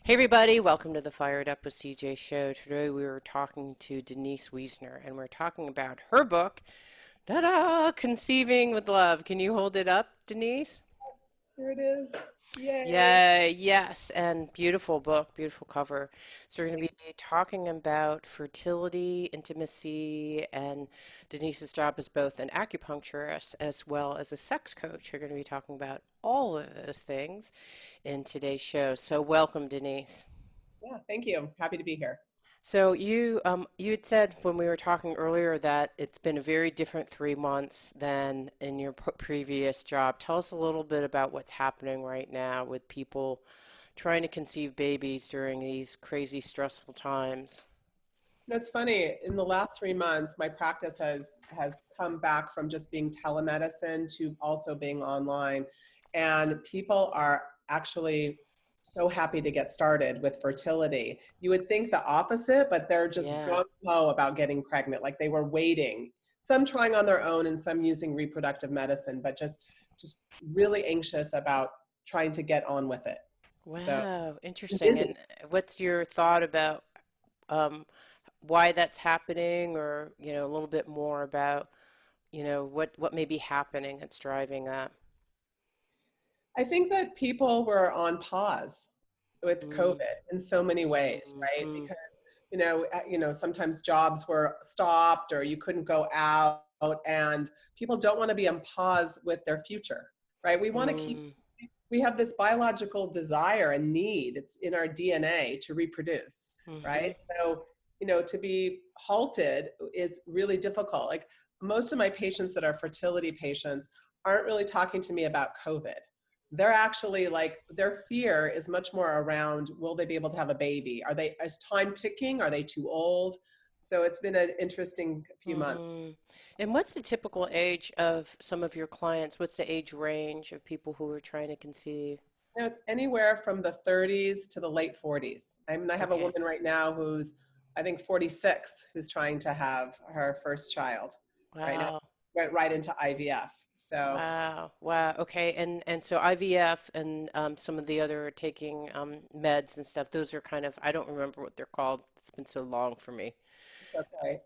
Hey everybody, welcome to the Fired Up with CJ show. Today we were talking to Denise Wiesner and we're talking about her book, ta-da, Conceiving with Love. Can you hold it up, Denise? Here it is. Yay. Yeah, yes, and beautiful book, beautiful cover. So we're going to be talking about fertility, intimacy, and Denise's job as both an acupuncturist as well as a sex coach. We're going to be talking about all of those things in today's show. So welcome, Denise. Yeah, thank you. Happy to be here. So you had said when we were talking earlier that it's been a very different 3 months than in your previous job. Tell us a little bit about what's happening right now with people trying to conceive babies during these crazy stressful times. It's funny, in the last 3 months, my practice has come back from just being telemedicine to also being online. And people are actually so happy to get started with fertility. You would think the opposite, but they're just Yeah. gung-ho about getting pregnant, like they were waiting. Some trying on their own and some using reproductive medicine, but just really anxious about trying to get on with it. So Wow, it's interesting. busy. And what's your thought about um, why that's happening, or a little bit more about what may be happening that's driving that? I think that people were on pause with Mm, COVID in so many ways, mm, right? mm, Because sometimes jobs were stopped or you couldn't go out, and people don't want to be on pause with their future, right? mm. We have this biological desire and need. It's in our DNA to reproduce, Hmm. right? So, to be halted is really difficult. Like most of my patients that are fertility patients aren't really talking to me about COVID. They're actually like, their fear is much more around, will they be able to have a baby? Is time ticking? Are they too old? So it's been an interesting few months. Mm. And what's the typical age of some of your clients? What's the age range of people who are trying to conceive? It's anywhere from the 30s to the late 40s. I mean, I have a Okay. woman right now who's, I think, 46, who's trying to have her first child right now. Wow. Went right into IVF. So, Wow. Wow. Okay. And so IVF and some of the other taking meds and stuff, those are kind of, I don't remember what they're called. It's been so long for me. it's okay.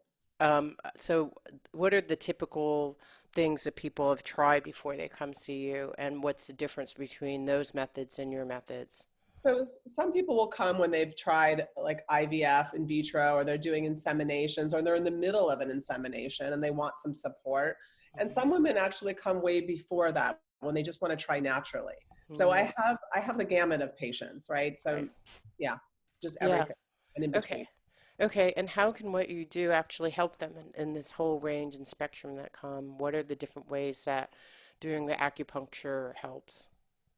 So what are the typical things that people have tried before they come see you, and what's the difference between those methods and your methods? So some people will come when they've tried like IVF in vitro, or they're doing inseminations, or they're in the middle of an insemination and they want some support. And Mhm. some women actually come way before that when they just want to try naturally. So Mm, I have the gamut of patients, right? right. So yeah, just Yeah. everything and in between. Okay. Okay. And how can what you do actually help them in this whole range and spectrum that come? What are the different ways that doing the acupuncture helps?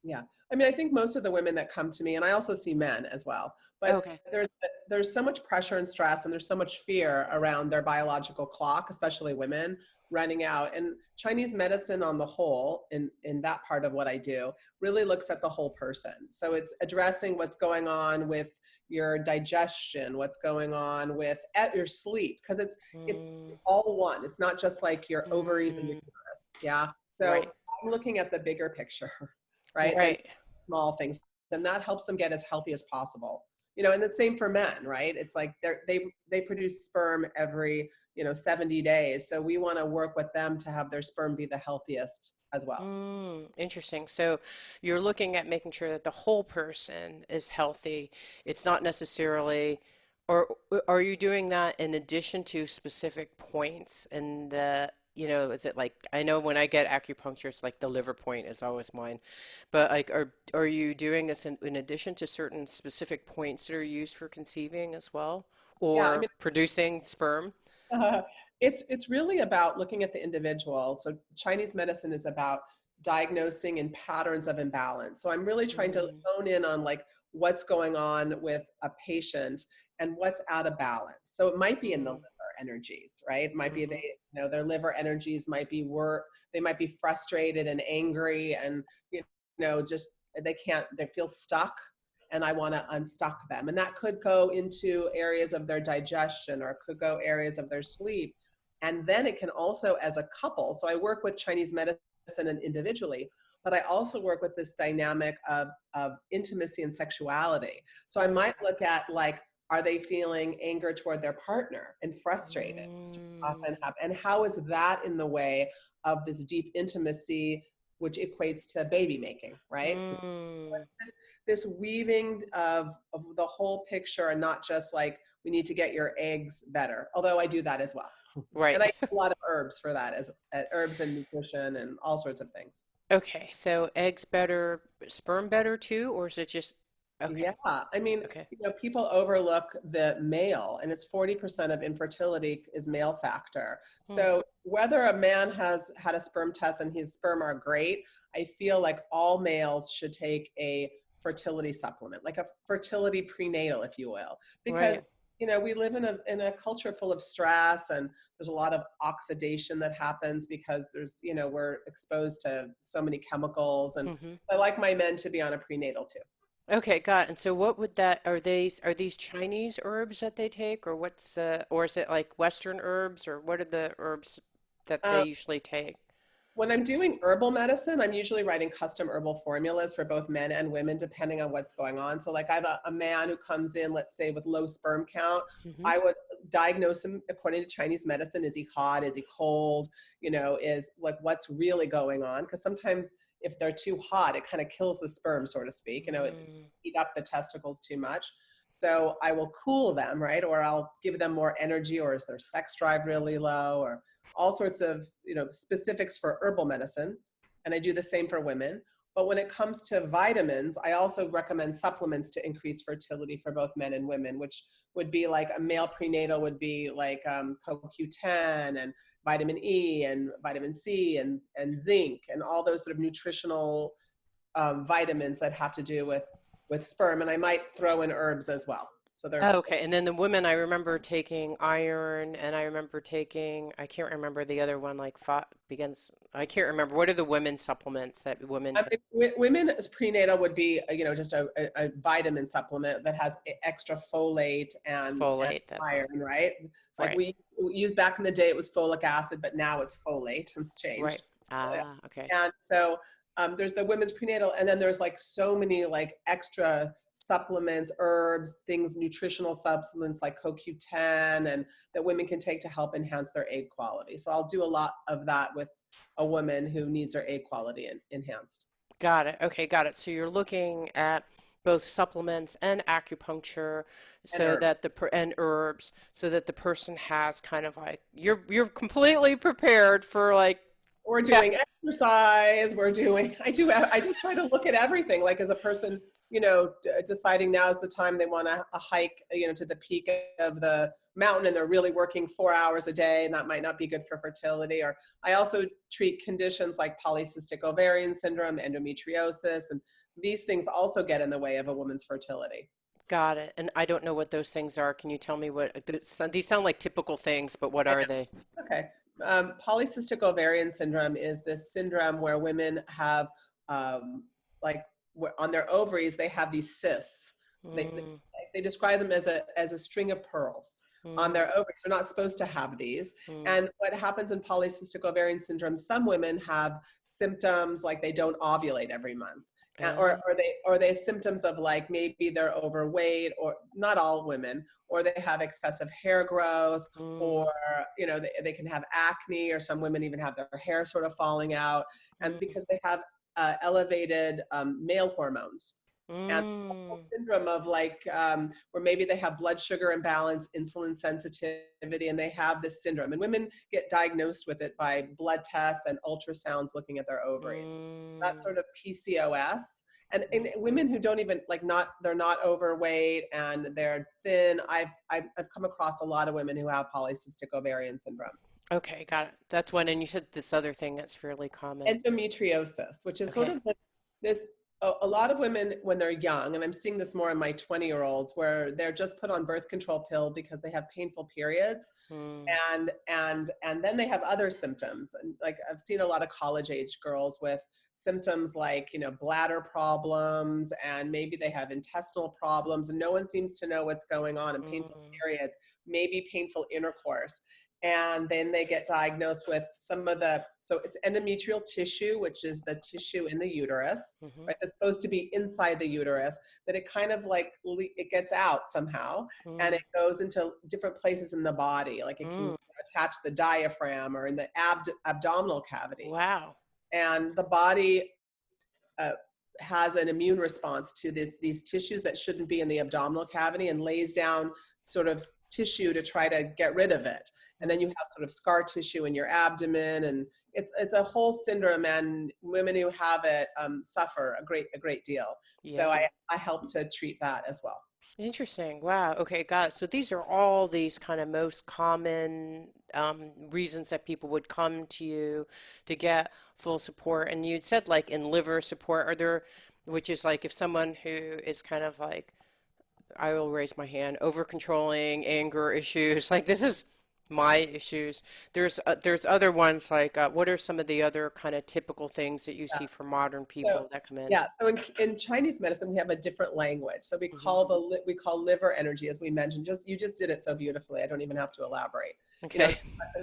Yeah. I mean, I think most of the women that come to me, and I also see men as well, but Okay. there's so much pressure and stress, and there's so much fear around their biological clock, especially women running out. And Chinese medicine on the whole, in that part of what I do, really looks at the whole person. So it's addressing what's going on with your digestion, what's going on with at your sleep, because it's Mm, all one. It's not just like your ovaries and your mm, uterus. Yeah. So right. I'm looking at the bigger picture. Right? And Right. small things. And that helps them get as healthy as possible. And the same for men, right? It's like they produce sperm every, 70 days. So we want to work with them to have their sperm be the healthiest as well. Interesting. So you're looking at making sure that the whole person is healthy. It's not necessarily, or are you doing that in addition to specific points in is it like, I know when I get acupuncture, it's like the liver point is always mine, but like, are you doing this in addition to certain specific points that are used for conceiving as well, Yeah, I or mean, producing sperm? uh, it's really about looking at the individual. So Chinese medicine is about diagnosing and patterns of imbalance. So I'm really trying to Mm, hone in on like what's going on with a patient and what's out of balance. So it might be in the liver mm, energies, right? It might be mhm, their liver energies might be they might be frustrated and angry, and just they feel stuck, and I want to unstuck them. And that could go into areas of their digestion, or it could go areas of their sleep. And then it can also, as a couple, so I work with Chinese medicine and individually, but I also work with this dynamic of intimacy and sexuality. So I Mm. might look at like, are they feeling anger toward their partner and frustrated, which often Mm. happen, and how is that in the way of this deep intimacy, which equates to baby making, right? Mm. This weaving of the whole picture, and not just like we need to get your eggs better, although I do that as well. And I Right. use a lot of herbs for that, as herbs and nutrition and all sorts of things. Okay, so eggs better, sperm better too, or is it just Yeah, okay? I mean, Okay. people overlook the male, and it's 40% of infertility is male factor. Hmm. So whether a man has had a sperm test and his sperm are great, I feel like all males should take a fertility supplement, like a fertility prenatal, if you will, because Right. we live in a culture full of stress, and there's a lot of oxidation that happens because we're exposed to so many chemicals, and Hmm. I like my men to be on a prenatal too. Okay, got it. And so what would that are these Chinese herbs that they take or or is it like Western herbs or what are the herbs that they Um, usually take? When I'm doing herbal medicine, I'm usually writing custom herbal formulas for both men and women, depending on what's going on. So, like, I have a man who comes in, let's say, with low sperm count. Hmm. I would diagnose him according to Chinese medicine. Is he hot? Is he cold? Is like what's really going on? Because sometimes if they're too hot, it kind of kills the sperm, so to speak. It Mm. heat up the testicles too much. So I will cool them, right? Or I'll give them more energy, or is their sex drive really low? Or all sorts of specifics for herbal medicine, and I do the same for women. But when it comes to vitamins, I also recommend supplements to increase fertility for both men and women, which would be like a male prenatal would be like CoQ10 and vitamin E and vitamin C and zinc and all those sort of nutritional vitamins that have to do with sperm. And I might throw in herbs as well. So they're Oh, okay. And then the women, I remember taking iron and I remember taking, I can't remember the other one, like I can't remember. What are the women supplements that women I take? mean, women's prenatal would be, just a vitamin supplement that has extra folate and Folate, that's it. iron, right? Like Right. we used back in the day, it was folic acid, but now it's folate. It's Right. changed. Ah, okay. And so there's the women's prenatal, and then there's like so many like extra supplements, herbs, things, nutritional supplements like CoQ10, and that women can take to help enhance their egg quality. So I'll do a lot of that with a woman who needs her egg quality enhanced. Got it. Okay, got it. So you're looking at both supplements and acupuncture And so herbs. that and herbs so that the person has kind of like you're completely prepared for like We're yeah. doing exercise. I just try to look at everything. Like as a person, deciding now is the time they want a hike, to the peak of the mountain, and they're really working 4 hours a day, and that might not be good for fertility. Or I also treat conditions like polycystic ovarian syndrome, endometriosis, and these things also get in the way of a woman's fertility. Got it. And I don't know what those things are. Can you tell me these sound like typical things, but what are they? Okay. Polycystic ovarian syndrome is this syndrome where women have, like, on their ovaries, they have these cysts. They, they, Mm, they describe them as a string of pearls on mm, their ovaries. They're not supposed to have these. mm. And what happens in polycystic ovarian syndrome, some women have symptoms like they don't ovulate every month. Or, Uh, or they have symptoms of like maybe they're overweight, or not all women, or they have excessive hair growth, or mm, they can have acne, or some women even have their hair sort of falling out, and mm, because they have elevated male hormones, and the whole mm, syndrome of like where maybe they have blood sugar imbalance, insulin sensitivity, and they have this syndrome, and women get diagnosed with it by blood tests and ultrasounds looking at their ovaries. That mm, sort of PCOS. And mm. women who don't even like, not they're not overweight and they're thin. I've come across a lot of women who have polycystic ovarian syndrome. Okay, got it. That's one. And you said this other thing that's fairly common. Endometriosis, which is sort Okay. of this a lot of women when they're young, and I'm seeing this more in my 20-year-olds, where they're just put on birth control pill because they have painful periods, Mm, and then they have other symptoms. And like I've seen a lot of college age girls with symptoms like bladder problems, and maybe they have intestinal problems, and no one seems to know what's going on, and painful mm, periods, maybe painful intercourse. and then they get diagnosed with some of the, so it's endometrial tissue, which is the tissue in the uterus, Mm-hmm. right? That's supposed to be inside the uterus, that it kind of like, it gets out somehow, and it goes into different places in the body. Like it can Mm. attach the diaphragm or in the abdominal cavity. Wow. And the body uh, has an immune response to these tissues that shouldn't be in the abdominal cavity, and lays down sort of tissue to try to get rid of it. And then you have sort of scar tissue in your abdomen, and it's a whole syndrome, and women who have it suffer a great deal. So Yeah. I help to treat that as well. Interesting. Wow. Okay, got it. So these are all these kind of most common reasons that people would come to you to get full support. And you'd said like in liver support, are there, which is like if someone who is kind of like, I will raise my hand, over controlling, anger issues, like this is my issues. There's other ones like what are some of the other kind of typical things that you see for modern So people that come in? yeah, so in Chinese medicine we have a different language. So Hmm. we call liver energy, as we mentioned. Just you just did it so beautifully. I don't even have to elaborate. You know, Okay.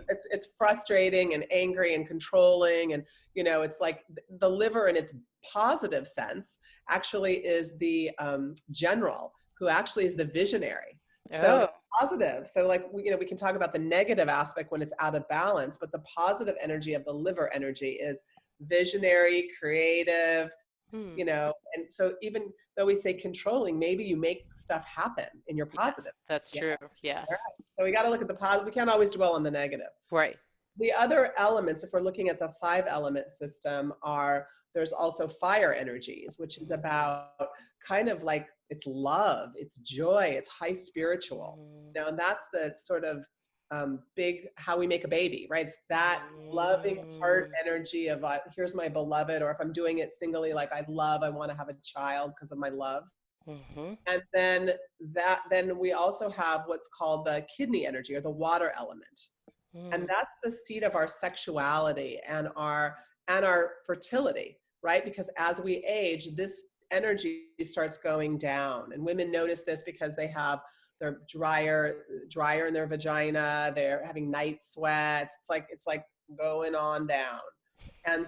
it's frustrating and angry and controlling, and it's like the liver in its positive sense actually is the general who actually is the visionary. So the Oh. positive. So like we can talk about the negative aspect when it's out of balance, but the positive energy of the liver energy is visionary, creative, Hmm. and so even though we say controlling, maybe you make stuff happen in your Yeah, positives. that's Yeah. true. All Yes. right. So we got to look at the positive. We can't always dwell on the negative. Right. The other elements, if we're looking at the 5 element system, are there's also fire energies, which is about kind of like it's love, it's joy, it's high spiritual. Mm, And that's the sort of big how we make a baby, right? It's that loving heart mm, energy of here's my beloved, or if I'm doing it singly, like I want to have a child because of my love. mm-hmm, And then we also have what's called the kidney energy, or the water element, and mm, that's the seat of our sexuality and our fertility, right? Because as we age, this energy starts going down, and women notice this because they're drier in their vagina, they're having night sweats. It's like going on down. And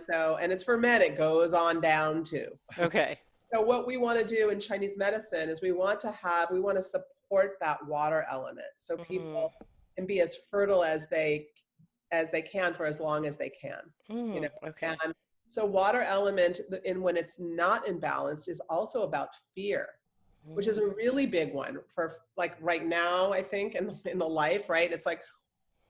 it's for men, it goes on down too. okay. So what we want to do in Chinese medicine is we want to support that water element, so Mm, people can be as fertile as they can for as long as they can, you know. okay. And so water element in when it's not imbalanced is also about fear, which is Mm, a really big one for like right now, I think, in the life, right? It's like,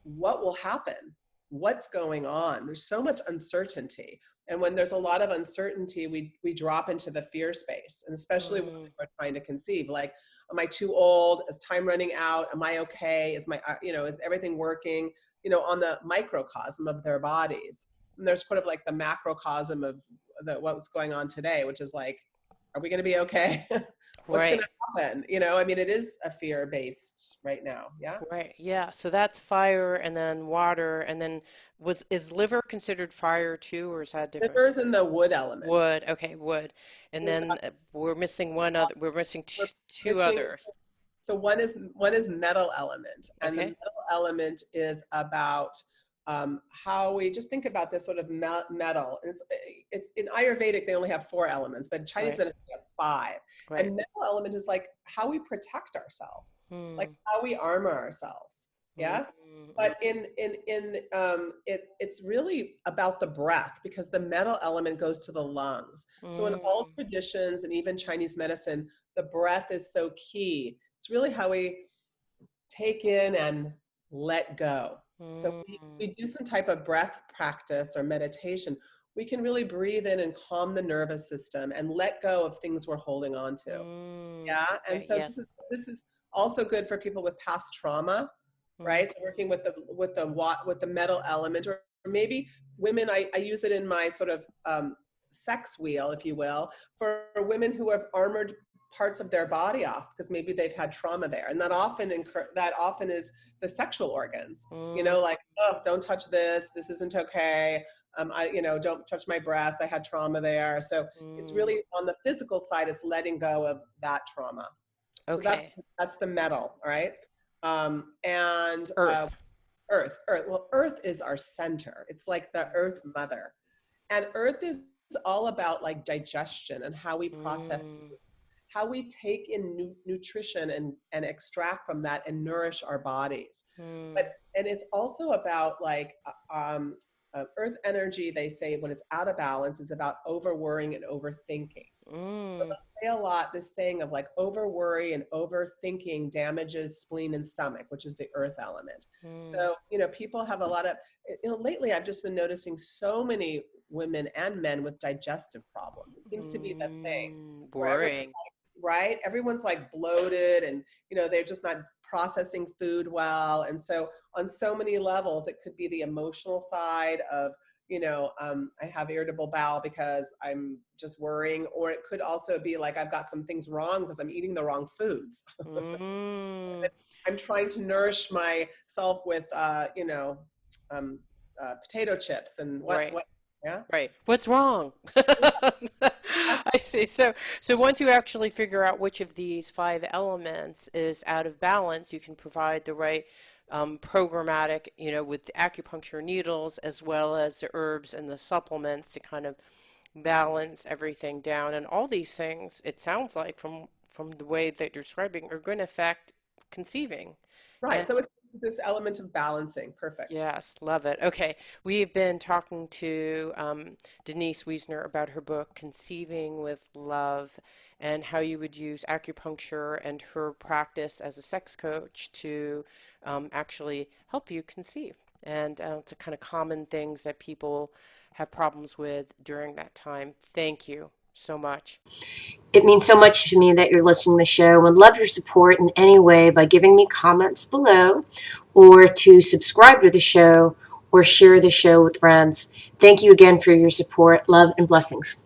what will happen? What's going on? There's so much uncertainty. And when there's a lot of uncertainty, we drop into the fear space. And especially when mm, we're trying to conceive, like, am I too old? Is time running out? Am I okay? Is everything working, on the microcosm of their bodies? And there's sort of like the macrocosm of what's going on today, which is like, are we going to be okay? What's going right. to happen? I mean, it is a fear based right now. Yeah. Right. Yeah. So that's fire and then water and then is liver considered fire too, or is that different? Liver's in the wood element. Wood. Okay, wood. And then we're missing one other, we're missing We're two missing, others. so one is metal element, and the Okay. metal element is about how we just think about this sort of metal. It's in Ayurvedic they only have 4 elements, but in Chinese Right. medicine we have 5. Right. And metal element is like how we protect ourselves, like Mm, how we armor ourselves. mm, Yes. mm, But it's really about the breath, because the metal element goes to the lungs. So in all mm, traditions and even Chinese medicine, the breath is so key. It's really how we take in and let go. So mm, we do some type of breath practice or meditation. We can really breathe in and calm the nervous system and let go of things we're holding on to. Yeah. And okay. so Yes. this is also good for people with past trauma, Mm, right? So working with the metal element, or maybe women, I use it in my sort of sex wheel, if you will, for women who have armored parts of their body off because maybe they've had trauma there, and that often is the sexual organs. mm, Like, oh, don't touch this. This isn't okay. Don't touch my breast. I had trauma there. So it's mm. really on the physical side. It's letting go of that trauma. So that's Okay. that's the metal, all right? And Earth. Earth. Well, Earth is our center. It's like the Earth Mother. And Earth is all about like digestion and how we process, Mm, how we take in nutrition and extract from that and nourish our bodies. But mm, and it's also about like earth energy. They say when it's out of balance is about over worrying and overthinking. So mm, they say a lot this saying of like over worry and overthinking damages spleen and stomach, which is the earth element. mm, So people have a lot of lately I've just been noticing so many women and men with digestive problems. It seems to be the thing where worrying. right? Everyone's like bloated and, they're just not processing food well. And so on so many levels, it could be the emotional side of, I have irritable bowel because I'm just worrying, or it could also be like, I've got some things wrong because I'm eating the wrong foods. Mm, I'm trying to nourish myself with, um, potato chips and right. what, yeah. Right. What's wrong? I see. So once you actually figure out which of these five elements is out of balance, you can provide the right programmatic, with the acupuncture needles as well as the herbs and the supplements to kind of balance everything down. And all these things, it sounds like from the way that you're describing, are going to affect conceiving. Right. And So it's this element of balancing. Perfect. yes, love it. Okay, we've been talking to Denise Wiesner about her book, Conceiving with Love, and how you would use acupuncture and her practice as a sex coach to actually help you conceive. And it's a kind of common things that people have problems with during that time. Thank you so much. It means so much to me that you're listening to the show. Would love your support in any way by giving me comments below or to subscribe to the show or share the show with friends. Thank you again for your support. Love and blessings.